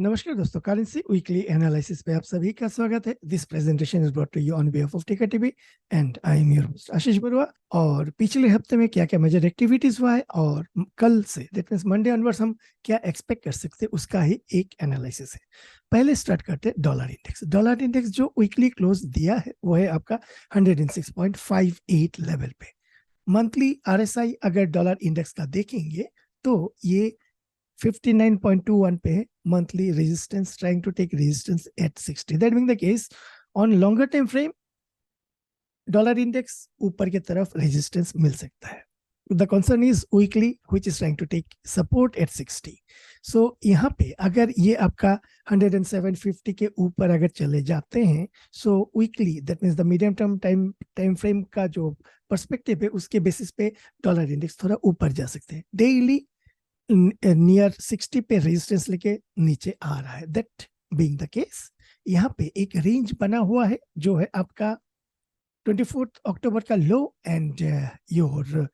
नमस्कार दोस्तों, currency weekly analysis पे आप सभी का स्वागत है। This presentation is brought to you on behalf of Ticker TV and I am your host Ashish Barua. और पिछले हफ्ते में क्या क्या मेजर एक्टिविटीज हुआ है और कल say that means Monday onwards हम क्या एक्सपेक्ट कर सकते हैं उसका ही एक एनालिसिस है। पहले स्टार्ट करते हैं डॉलर इंडेक्स। डॉलर इंडेक्स जो वीकली क्लोज दिया है वो है आपका 106.58 लेवल पे। मंथली आरएसआई अगर डॉलर इंडेक्स का देखेंगे तो ये 59.21 पे monthly resistance, trying to take resistance at 60. That being the case, on longer time frame dollar index ऊपर की तरफ रेजिस्टेंस मिल सकता है। The concern is weekly which is trying to take support at 60। So यहाँ पे अगर ये आपका 107.50 के ऊपर अगर चले जाते हैं, सो weekly that means the medium term time frame का जो पर्सपेक्टिव है उसके बेसिस पे डॉलर इंडेक्स थोड़ा ऊपर जा सकते हैं। डेली नियर 60 पे रेजिस्टेंस लेके नीचे आ रहा है। दैट बीइंग द केस, यहाँ पे एक रेंज बना हुआ है जो है आपका 24 अक्टूबर का लो एंड योर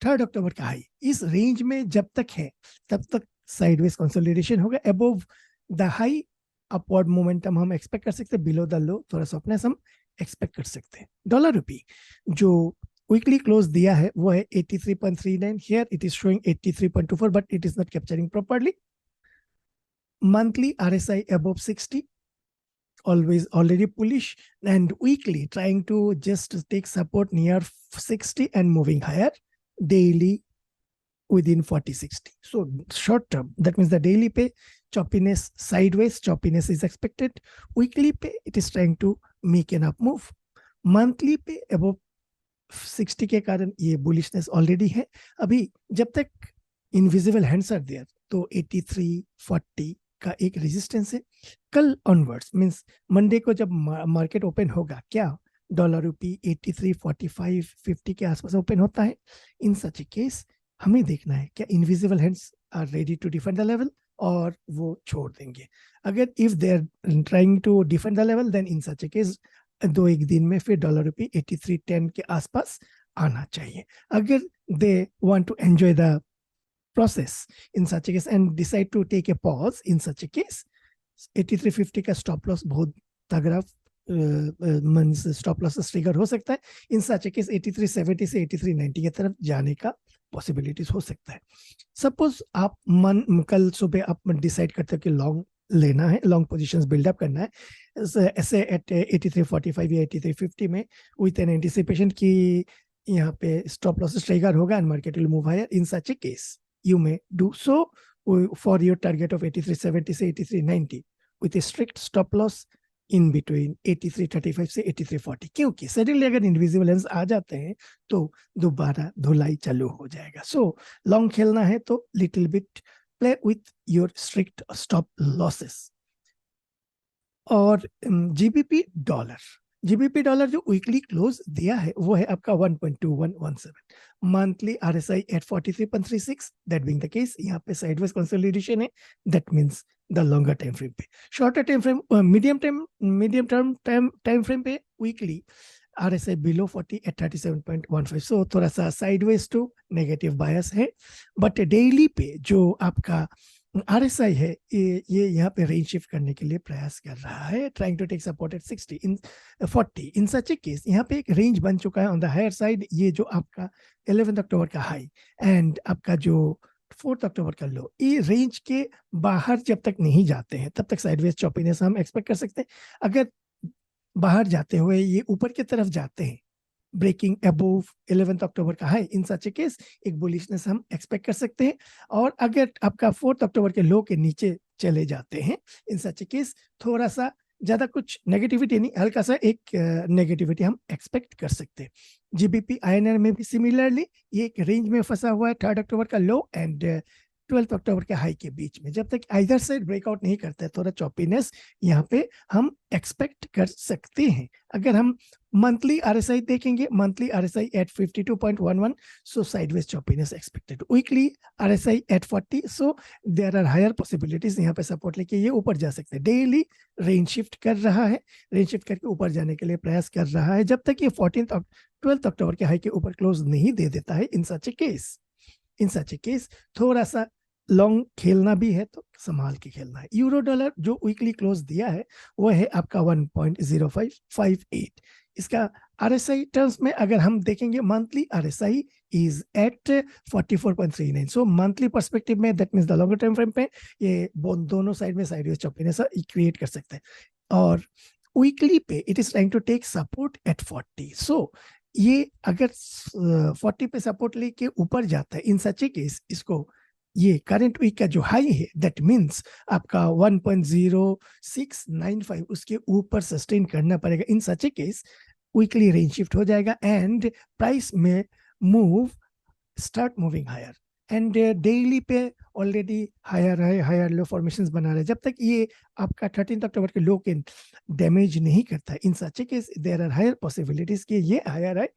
3 अक्टूबर का हाई। इस रेंज में जब तक है तब तक साइडवेज कंसोलिडेशन होगा। Above the high upward momentum हम एक्सपेक्ट कर सकते हैं, बिलो द लो थोड़ा सॉफ्टनेस हम एक्सपेक्ट कर सकते हैं। डॉलर रुपी जो वीकली क्लोज दिया है वो है 83.39। Here it is showing 83.24 but it is not capturing properly. Monthly RSI above 60, always already bullish, and weekly trying to just take support near 60 and moving higher. Daily within 40-60. So short term, that means the daily pay choppiness, sideways choppiness is expected. Weekly pay it is trying to make an up move. Monthly pay above 60 के कारण ये bullishness already है। अभी जब तक invisible hands are there तो 83.40 का एक रेजिस्टेंस है। कल ऑनवर्ड्स मींस मंडे को जब मार्केट ओपन होगा, क्या डॉलर रुपी 83.45-50 के आसपास ओपन होता है। इन सच ए केस हमें देखना है क्या invisible hands are ready to defend the level और वो छोड़ देंगे। अगर if they are trying to defend the level then in such a case 2-1 दिन में फिर डॉलर रुपी 83.10 के आसपास आना चाहिए। अगर they want to enjoy the process in such a case and decide to take a pause in such a case, 83.50 का stop loss बहुत तगड़ा स्टॉप लॉस ट्रिगर हो सकता है। इन सच ए केस 83.70 से 83.90 की तरफ जाने का पॉसिबिलिटीज हो सकता है। सपोज आप कल सुबह आप डिसाइड करते हो कि लॉन्ग लेना है, लॉन्ग पोजीशंस बिल्डअप करना है ऐसे एट 83.45 या 83.50 में विथ एन एंटिसिपेशन कि यहाँ पे स्टॉप लॉस ट्रिगर होगा and market will move higher. In such a case you may do so for your target of 83.70 से 83.90 with a strict stop loss in between 83.35 से 83.40। क्योंकि suddenly अगर invisible hands आ जाते हैं तो दोबारा धुलाई चालू हो जाएगा। सो लॉन्ग खेलना है तो little bit play with your strict stop losses. और जीबीपी डॉलर जो वीकली क्लोज दिया है वो है आपका 1.2117। Monthly RSI at 43.36। That being the case यहाँ पे साइडवेज कंसोलिडेशन है। That means the longer time frame पे, shorter time frame, medium term time frame पे weekly RSI below 40 at 37.15। So थोड़ा सा साइडवेज टू नेगेटिव बायस है। बट डेली पे जो आपका RSI है ये यहाँ पे रेंज शिफ्ट करने के लिए प्रयास कर रहा है, trying to take support at 60 in 40। In such a case यहाँ पे एक रेंज बन चुका है ऑन द हायर साइड। ये जो आपका 11 अक्टूबर का हाई एंड आपका जो 4 अक्टूबर का लो, ये रेंज के बाहर जब तक नहीं जाते हैं तब तक साइडवेज चॉपीनेस हम एक्सपेक्ट कर सकते हैं। अगर बाहर जाते हुए ये ऊपर की तरफ जाते हैं, ब्रेकिंग अबोव 11 अक्टूबर का high, in such a case एक बुलिशनेस हम एक्सपेक्ट कर सकते हैं। और अगर आपका 4 अक्टूबर के लो के नीचे चले जाते हैं, इन सच ए केस थोड़ा सा ज्यादा कुछ नेगेटिविटी नहीं, हल्का सा एक नेगेटिविटी हम एक्सपेक्ट कर सकते हैं। जीबीपी INR में भी सिमिलरली ये एक रेंज में फंसा हुआ है 3 अक्टूबर का लो एंड 12 अक्टूबर के हाई के बीच में। जब तक आइदर साइड ब्रेकआउट नहीं करता है थोड़ा चॉपीनेस यहाँ पे हम एक्सपेक्ट कर सकते हैं। अगर हम मंथली RSI देखेंगे, monthly RSI at 52.11, so sideways choppiness expected. Weekly RSI at 40, so there are higher possibilities यहाँ पे सपोर्ट लेके ये ऊपर जा सकते हैं। डेली रेंज शिफ्ट कर रहा है, रेंज शिफ्ट करके ऊपर जाने के लिए प्रयास कर रहा है जब तक ये 12 अक्टूबर के हाई के ऊपर क्लोज नहीं दे देता है। इन सच ए केस थोड़ा सा लॉन्ग खेलना भी है तो संभाल के खेलना है। यूरो डॉलर जो वीकली क्लोज दिया है वो है आपका 1.0558। इसका RSI टर्म्स में अगर हम देखेंगे, monthly RSI is at 44.39। So monthly perspective में that means the longer time frame पे ये दोनों साइड में साइडवेज चॉपीनेस क्रिएट कर सकते हैं। और वीकली पे it is trying to take support at 40। So ये अगर 40 पे सपोर्ट लेके ऊपर जाता है, इन सच ए केस इसको ये करंट वीक का जो हाई है दैट मींस आपका 1.0695 उसके ऊपर सस्टेन करना पड़ेगा। In such a case weekly range shift हो जाएगा एंड प्राइस में move start moving higher. And daily पे ऑलरेडी हायर लो फॉर्मेशंस बना रहे हैं। जब तक ये आपका 13 अक्टूबर के लो के डैमेज नहीं करता है, in such a case there are higher possibilities कि ये हायर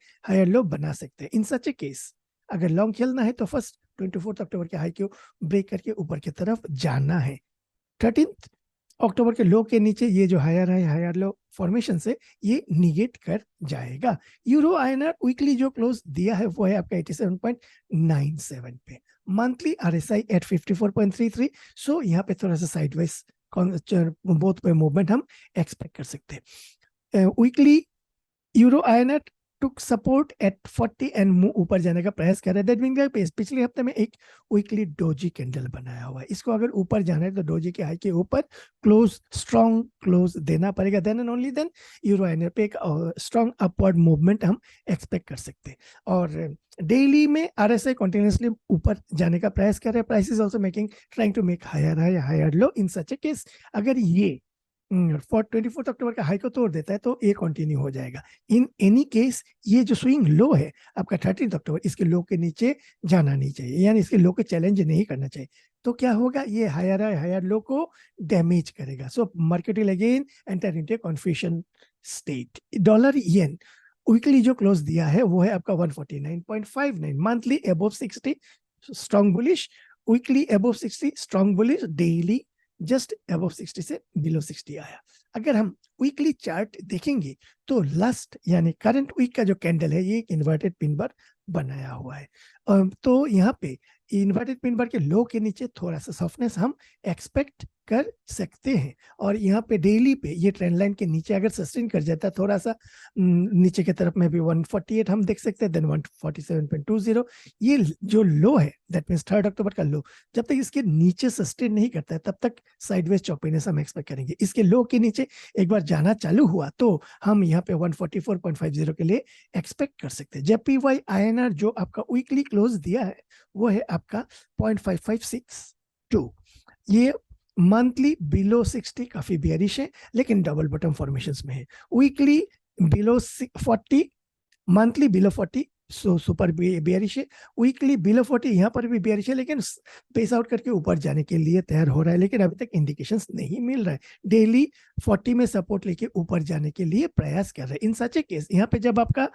लो बना सकते हैं। इन सच ए केस अगर लॉन्ग खेलना है तो फर्स्ट 24 अक्टूबर के हाई को ब्रेक करके ऊपर की तरफ जाना है। 13 अक्टूबर के लो के नीचे ये जो हायर लो फॉर्मेशन से ये निगेट कर जाएगा। यूरो आईएनआर वीकली जो क्लोज दिया है वो है आपका 87.97 पे। Monthly RSI eight 54.33। सो यहाँ पे थोड़ा सा साइडवेज बोथ पे मूवमेंट हम एक्सपेक्ट कर सकते हैं। Weekly euro INR took support at 40 and ऊपर जाने का प्रयास कर रहा है। दैट मींस दैट पिछले हफ्ते में एक वीकली डोजी कैंडल बनाया हुआ है, इसको अगर ऊपर जाना है तो डोजी के हाई के ऊपर स्ट्रॉन्ग क्लोज देना पड़ेगा। Then and only then euro INR पे एक स्ट्रॉन्ग अपवर्ड मूवमेंट हम एक्सपेक्ट कर सकते हैं। और डेली में RSI कंटिन्यूसली ऊपर जाने का प्रयास कर रहे हैं। Price is also trying to make higher low. In such a case अगर ये 24 अक्टूबर का हाई को तोड़ देता है तो ये कंटिन्यू हो जाएगा। इन एनी केस ये जो स्विंग लो है आपका 13 अक्टूबर, इसके लो के नीचे जाना नहीं चाहिए, यानी इसके लो के चैलेंज नहीं करना चाहिए। तो क्या होगा, ये हायर लो को डैमेज करेगा। So market will again enter into confusion state. Dollar yen weekly जो क्लोज दिया है वो है आपका 149.59। Monthly above 60 strong bullish, weekly above 60 strong bullish, daily just above 60 से बिलो 60 आया। अगर हम वीकली चार्ट देखेंगे तो लास्ट यानी करंट वीक का जो कैंडल है ये एक इन्वर्टेड पिन बार बनाया हुआ है। तो यहाँ पे इन्वर्टेड पिन बार के लो के नीचे थोड़ा सा सॉफ्टनेस हम एक्सपेक्ट कर सकते हैं। और यहाँ पे डेली पे ये ट्रेंड लाइन के नीचे अगर सस्टेन कर जाता है थोड़ा सा नीचे की तरफ में भी 148 हम देख सकते हैं, देन 147.20 ये जो लो है दैट मींस 3 अक्टूबर का लो, जब तक इसके नीचे सस्टेन नहीं करता है तब तक साइडवेज चॉपीनेस हम एक्सपेक्ट करेंगे। इसके लो के नीचे एक बार जाना चालू हुआ तो हम यहाँ पे 144.50 के लिए एक्सपेक्ट कर सकते हैं। JPY INR जो आपका वीकली क्लोज दिया है वो है आपका 0.5562। ये मंथली बिलो 60 काफी बेयरिश है लेकिन डबल बॉटम फॉर्मेशंस में है। Weekly below 40, monthly below 40 so super bearish है। वीकली बिलो 40 यहाँ पर भी बेयरिश है लेकिन पेस आउट करके ऊपर जाने के लिए तैयार हो रहा है, लेकिन अभी तक इंडिकेशंस नहीं मिल रहा है। डेली 40 में सपोर्ट लेके ऊपर जाने के लिए प्रयास कर रहे हैं। इन सच ए केस यहाँ पे जब आपका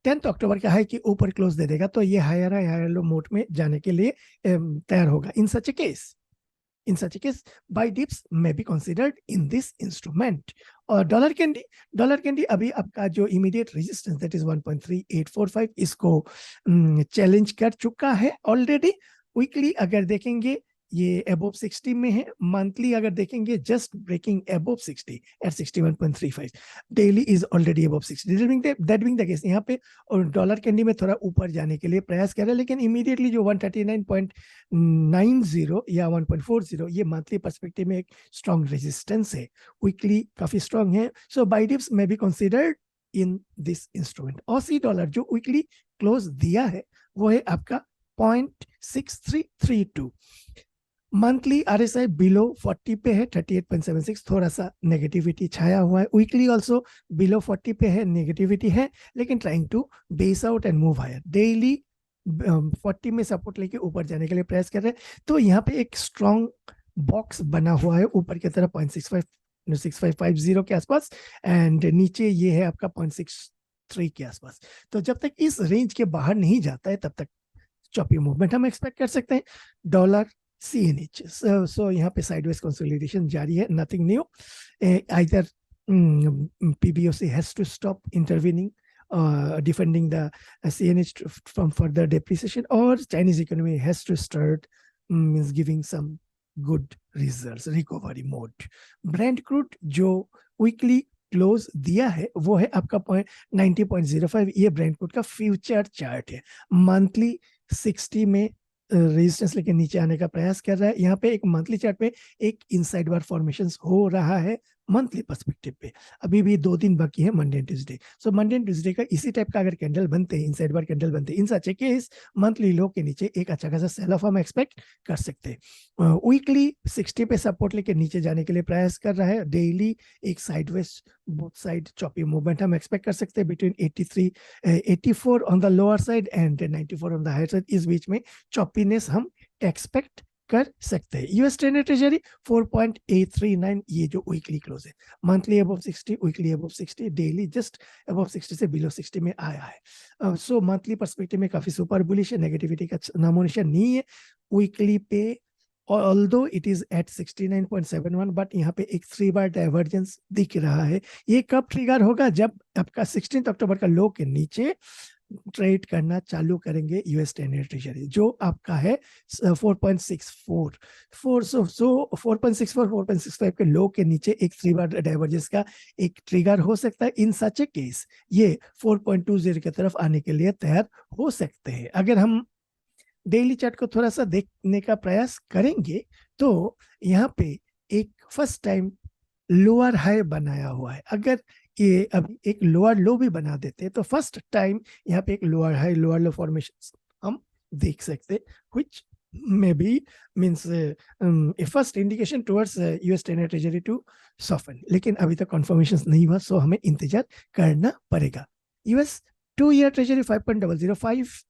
10 अक्टूबर का हाई के ऊपर क्लोज दे देगा तो ये हायर लो मोड में जाने के लिए तैयार होगा। In such a case buy dips may be considered in this instrument। और डॉलर कैंडी अभी आपका जो इमीडिएट रेजिस्टेंस दैट इज 1.3845 इसको चैलेंज कर चुका है ऑलरेडी। वीकली अगर देखेंगे ये अबव 60 में है, मंथली अगर देखेंगे just breaking above 60 at 61.35, daily is already above 60। That being the case यहाँ पे और डॉलर कैंडी में थोड़ा ऊपर जाने के लिए प्रयास कर रहे हैं, लेकिन इमीडिएटली जो 139.90 या 1.40 ये मंथली पर्सपेक्टिव में एक स्ट्रॉन्ग रेजिस्टेंस है, वीकली काफी स्ट्रॉन्ग है। So buy dips may be considered in this instrument. Aussie dollar जो वीकली क्लोज दिया है वो है आपका 0.6332। मंथली RSI बिलो 40 पे है 38.76, थोड़ा सा नेगेटिविटी छाया हुआ है। वीकली ऑल्सो बिलो 40 पे है, नेगेटिविटी है लेकिन trying to base out and move higher. Daily 40 में सपोर्ट लेके ऊपर जाने के लिए प्रयास कर रहे हैं। तो यहाँ पे एक स्ट्रॉन्ग बॉक्स बना हुआ है ऊपर की तरफ 0.6550 के आसपास एंड नीचे ये है आपका 0.63 के आसपास। तो जब तक इस रेंज के बाहर नहीं जाता है तब तक चॉपी मूवमेंट हम एक्सपेक्ट कर सकते हैं। डॉलर CNH सो यहाँ पे साइडवेज कंसोलिडेशन जारी है, nothing new. Either PBOC has to stop intervening defending the CNH from further depreciation, or Chinese economy has to start means giving some good results, recovery mode. Brent crude जो weekly close दिया है वो है आपका 90.05, ये Brent crude का future chart है। Monthly 60 में रेजिस्टेंस लेके नीचे आने का प्रयास कर रहा है। यहाँ पे एक मंथली चार्ट पे एक इनसाइड बार फॉर्मेशन हो रहा है मंथली पर्सपेक्टिव पे। अभी भी 2 दिन बाकी है Monday and Tuesday. So Monday and Tuesday का इसी टाइप का अगर कैंडल बनते हैं, इनसाइड बार कैंडल बनते हैं, इन सच ए केस मंथली लो के नीचे एक अच्छा खासा सेल ऑफ हम एक्सपेक्ट कर सकते हैं। वीकली 60 पे सपोर्ट लेके नीचे जाने के लिए प्रयास कर रहा है। डेली एक sideways both side choppy movement हम एक्सपेक्ट कर सकते हैं between 84 on the lower side and 94 on the higher side. इस बीच में चॉपीनेस हम एक्सपेक्ट कर सकते हैं। यूएस 10 ट्रेजरी 4.839, ये जो वीकली क्लोज है। Monthly above 60, weekly above 60, daily just above 60 से बिलो 60 में आया है। सो मंथली पर्सपेक्टिव में काफी सुपर बुलिश है, नेगेटिविटी का नामो निशान नहीं है। वीकली पे although it is at 69.71, but यहाँ पे एक 3 बार डाइवर्जेंस दिख रहा है। ये कब ट्रिगर होगा? जब आपका 16 अक्टूबर का लो के नीचे ट्रेड करना चालू करेंगे यूएस 10 ट्रेजरी, जो आपका है 4.64 4.65 के लो के नीचे एक 3 बार डाइवर्जेंस का एक ट्रिगर हो सकता है। इन सच ए केस ये 4.20 की तरफ आने के लिए तैयार हो सकते हैं। अगर हम डेली चार्ट को थोड़ा सा देखने का प्रयास करेंगे तो यहाँ पे एक फर्स्ट टाइम लोअर हाई बनाया हुआ है। अगर ये अभी एक लोअर लो भी बना देते हैं तो फर्स्ट टाइम यहाँ पे एक लोअर हाई लोअर लो फॉर्मेशन हम देख सकते, which may be means a first indication towards US 10 treasury to soften। लेकिन अभी तक कंफर्मेशन नहीं हुआ, सो हमें इंतजार करना पड़ेगा। US 2 year treasury 5.005,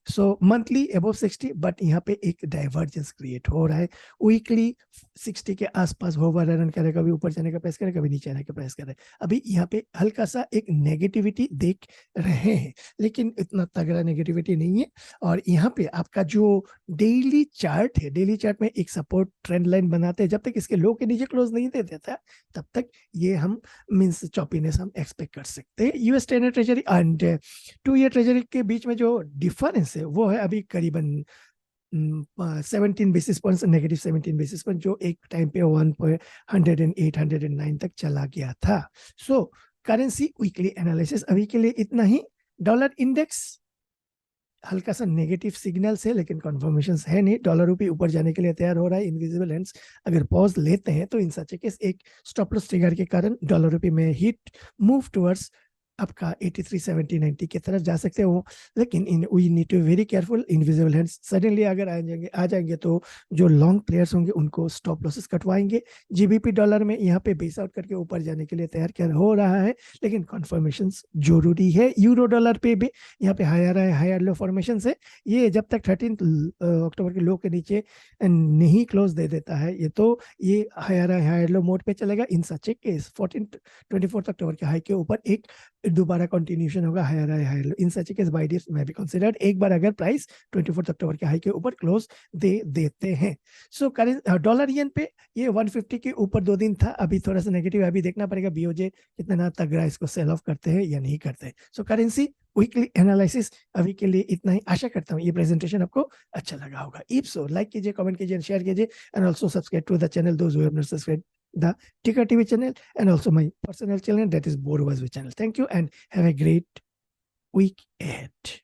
so monthly above 60, but यहाँ पे एक डाइवर्जेंस क्रिएट हो रहा है। वीकली 60 के आसपास होवर रन करे, कभी ऊपर जाने का प्रयास करे, कभी नीचे आने का प्रयास करे। अभी यहाँ पे हल्का सा एक नेगेटिविटी देख रहे हैं, लेकिन इतना तगड़ा नेगेटिविटी नहीं है। और यहाँ पे आपका जो डेली चार्ट है, डेली चार्ट में एक सपोर्ट ट्रेंड लाइन बनाते हैं। जब तक इसके लो के नीचे क्लोज नहीं दे देता तब तक ये हम मींस चॉपीनेस हम एक्सपेक्ट कर सकते हैं। US 10 treasury and 2 year treasury के बीच में जो डिफरेंस है वो है अभी करीबन 17 basis points, negative 17 basis point, जो एक टाइम पे 108 109 तक चला गया था। सो करेंसी वीकली एनालिसिस अभी के लिए इतना ही। डॉलर इंडेक्स हल्का सा नेगेटिव सिग्नल्स है, लेकिन कन्फर्मेशन है नहीं। डॉलर रूपी ऊपर जाने के लिए तैयार हो रहा है। इनविजिबल हैंड्स अगर पॉज लेते हैं तो इन सच केस एक स्टॉप लॉस ट्रिगर के कारण डॉलर रूपी में हिट मूव टुवर्ड्स आपका 83 70 90 की तरफ जा सकते हो। लेकिन in we need to very careful. Invisible hands suddenly अगर आ जाएंगे तो जो लॉन्ग प्लेयर्स होंगे उनको स्टॉप लॉसेस कटवाएंगे। जीबीपी डॉलर में यहाँ पे बेस आउट करके ऊपर जाने के लिए तैयार हो रहा है, लेकिन कन्फर्मेशन जरूरी है। यूरो डॉलर पे भी यहाँ पे हायर लो फॉर्मेशन है। ये जब तक 13 अक्टूबर के लो के नीचे नहीं क्लोज दे देता है ये, तो ये हायर लो मोड पे चलेगा। इन सच ए केस 24 अक्टूबर के हाई के ऊपर एक दोबारा कंटिन्यूशन होगा higher low. In such case buy dips में भी कंसीडर्ड, एक बार अगर प्राइस 24 अक्टूबर के हाई के ऊपर क्लोज दे देते हैं। सो डॉलर येन पे ये 150 के ऊपर 2 दिन था, अभी थोड़ा सा नेगेटिव। अभी देखना पड़ेगा बीओजे कितना तगड़ा इसको सेल ऑफ करते हैं या नहीं करते। सो करेंसी वीकली एनालिसिस अभी के लिए इतना ही। आशा करता हूँ ये प्रेजेंटेशन आपको अच्छा लगा होगा। इफ सो लाइक कीजिए, कमेंट कीजिए, शेयर कीजिए, and also subscribe to the channel those who have not subscribe the Ticker TV channel, and also my personal channel, that is Boru Bazwe channel. Thank you and have a great week ahead.